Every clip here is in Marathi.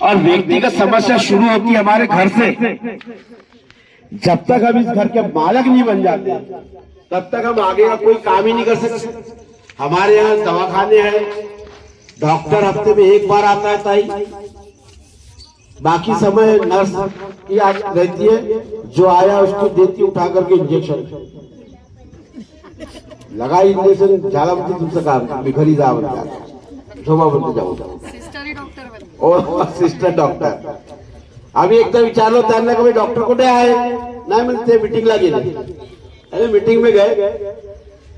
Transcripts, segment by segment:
और व्यक्तिगत समस्या शुरू होती है हमारे घर से। जब तक हम इस घर के मालिक नहीं बन जाते तब तक हम आगे का कोई काम ही नहीं कर सकते। हमारे यहाँ दवाखाने हैं, डॉक्टर हफ्ते में एक बार आता है ताई, बाकी समय नर्स की रहती है, जो आया उसको देती उठा करके इंजेक्शन लगा, इंजेक्शन झाला म्हणजे तुमचं काम, मी घरी जा म्हणतात, झोपा म्हणते जाऊ ओ सिस्टर डॉक्टर। आम्ही एकदा विचारलो त्यांना की डॉक्टर कुठे आहे, नाही म्हणते ते मीटिंगला गेले। अरे मीटिंग में गए,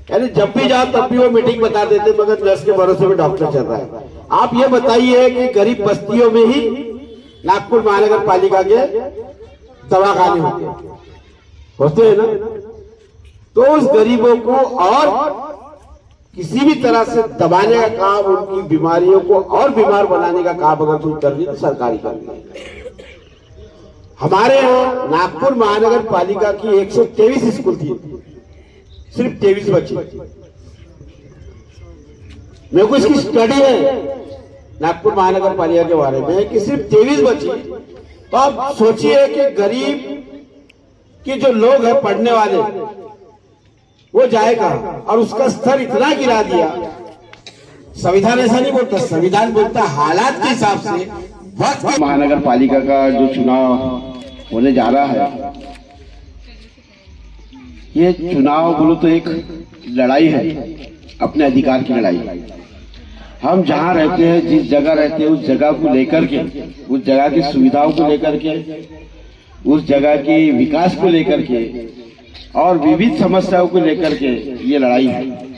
यानी जब भी जाओ तब भी वो मीटिंग बता देते, मगर नर्स के भरोसे में डॉक्टर चल रहा है। आप ये बताइए कि गरीब बस्तियों में ही नागपुर महानगर पालिका के दवाखाने होते हैं ना, तो उस गरीबों को और किसी भी तरह से दबाने का काम, उनकी बीमारियों को और बीमार बनाने का काम अगर कोई कर रही तो सरकारी कर रही है। हमारे यहाँ नागपुर महानगर पालिका की 123 स्कूल थी, सिर्फ 23 बची। मेरे को इसकी स्टडी है नागपुर महानगर पालिका के बारे में कि सिर्फ 23 बची। तो आप सोचिए कि गरीब के जो लोग हैं पढ़ने वाले, वो जाएगा और उसका स्तर इतना गिरा दिया। संविधान ऐसा नहीं बोलता, संविधान बोलता हालात के हिसाब से वक्त। महानगर पालिका का जो चुनाव होने जा रहा है, ये चुनाव बोलो तो एक लड़ाई है, अपने अधिकार की लड़ाई। हम जहाँ रहते हैं, जिस जगह रहते हैं, उस जगह को लेकर के, उस जगह की सुविधाओं को लेकर के, उस जगह की विकास को लेकर के और विविध समस्याओं को लेकर के ये लड़ाई है।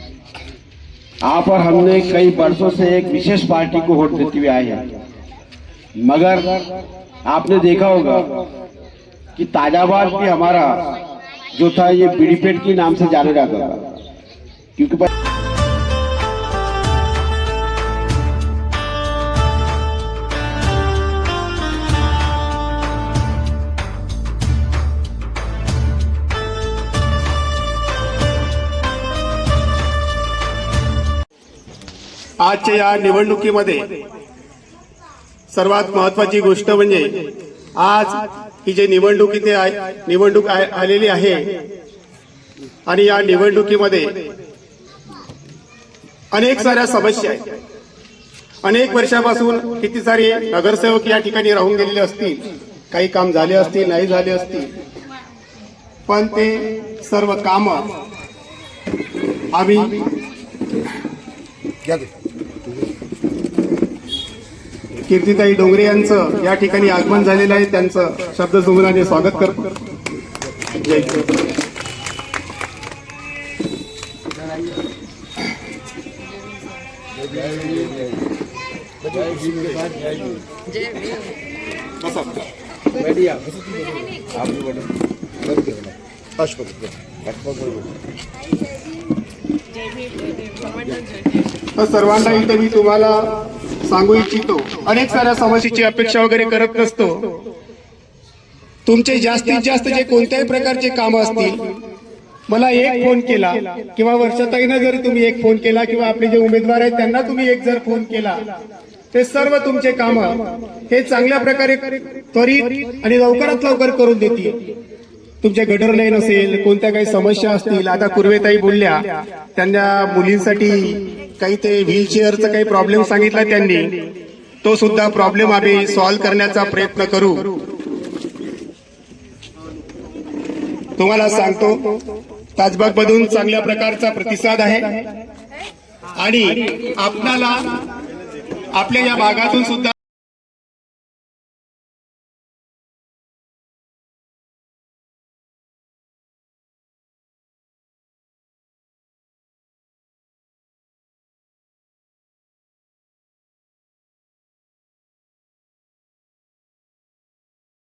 आप और हमने कई वर्षों से एक विशेष पार्टी को वोट देते हुए आए हैं, मगर आपने देखा होगा कि ताजाबाद भी हमारा जो था ये बीड़ीपेट के नाम से जाना जाता था, क्योंकि आजच्या या निवडणुकीमध्ये सर्वात महत्वाची गोष्ट म्हणजे आज ही जे निवडणूक आलेली आहे आणि या निवडणुकीमध्ये अनेक साऱ्या समस्या आहेत। अनेक वर्षापासून किती सारे नगरसेवक या ठिकाणी राहून गेलेले असतील, काही काम झाले असतील, नाही झाले असतील, पण ते सर्व काम आम्ही कीर्तिताई डोंगरे यांचं या ठिकाणी आगमन झालेलं आहे, त्यांचं शब्दसमुद्राने स्वागत करतो। जय सर्वांना इथे मी तुम्हाला सांगू इच्छितो, अनेक साऱ्या समस्येची अपेक्षा वगैरे करत नसतो। तुमचे जास्तीत जास्त जे कोणत्याही प्रकारचे काम असतील, मला एक फोन केला किंवा वर्षाताईंना जर तुम्ही एक फोन केला किंवा आपले जे उमेदवार आहेत त्यांना तुम्ही एक जर फोन केला, ते सर्व तुमचे काम हे चांगल्या प्रकारे त्वरित आणि लवकरात लवकर करून देतील। तुमच्या गटर लाईन असेल, कोणत्या काही समस्या असतील, आता कुर्वेताई बोलल्या त्यांच्या मुलींसाठी काही ते व्हीलचेअरचा काही प्रॉब्लेम सांगितला त्यांनी, तो सुद्धा प्रॉब्लेम आम्ही सॉल्व्ह करण्याचा प्रयत्न करू। तुम्हाला सांगतो ताजबाग मधून चांगल्या प्रकारचा प्रतिसाद आहे आणि आपल्याला आपल्या या भागातून सुद्धा